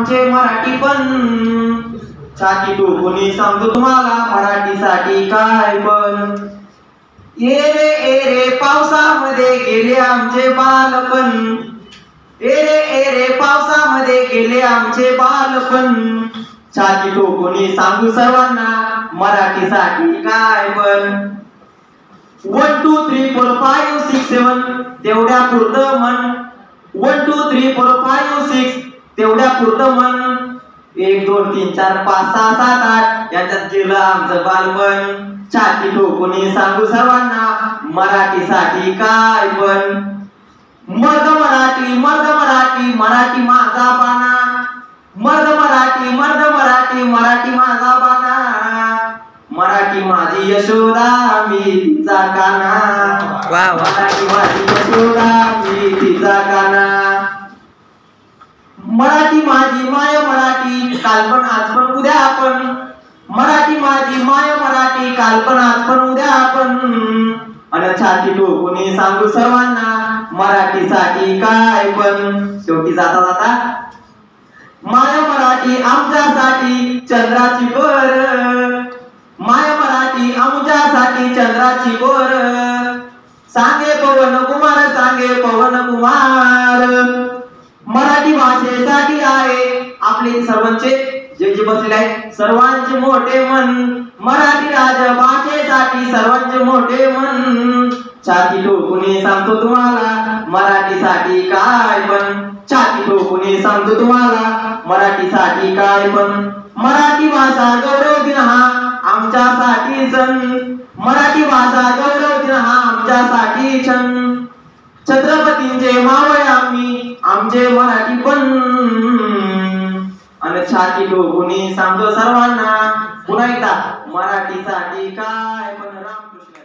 आमचे मराठी पण छाती टोकून सांगतो तुम्हाला मराठीसाठी काय पण. ए रे पावसामध्ये गेले आमचे बालपण, ए रे पावसामध्ये गेले आमचे बालपण. छाती टोकून सांगू सर्वांना मराठीसाठी काय पण. 1 2 3 4 5 6 7 तेवढ्या पुरतं मन. 1 2 3 4 5 6 तेवढ्या पुरतं मन. 1 2 3 4 5 6 7 8 याच्यात गेलं आमचं बालपण. छाती ठोकून सांगू सर्वांना मराठीसाठी काय पण. मर्द मराठी मराठी माझा बाणा. मर्द मराठी मराठी माझा बाणा. मराठी माझी यशोदा मी तिचा काना. मराठी माझी यशोदा मी तिचा काना. मराठी माझी माय मराठी काल पण आज पण उद्या आपण. मराठी माझी माय मराठी काल पण आज पण उद्या आपण. आणि छाती ठोकून सांगू सर्वांना मराठीसाठी काय पण. शेवटी जाता जाता माय मराठी आमच्यासाठी चंद्राची बर. माय मराठी आमच्यासाठी चंद्राची बर. सांगे पवन कुमार सांगे पवन कुमार. मराठी भाषेसाठी आहे आपले सर्वांचे जे जे बसलेले आहेत सर्वांचे मोठे मन. मराठी राजभाषेसाठी सर्वांचे मोठे मन. छाती ठोकून सांगतो तुम्हाला मराठीसाठी काय पण. छाती ठोकून सांगतो तुम्हाला मराठीसाठी काय पण. मराठी भाषा गौरव दिन हा आमच्यासाठी सण. मराठी भाषा गौरव दिन हा आमच्यासाठी क्षण. छत्रपतींचे मावळे आम्ही आमचे मराठी पण. आणि छाती ठोकून सांगतो सर्वांना पुन्हा एकदा मराठीसाठी काय पण. रामकृष्ण.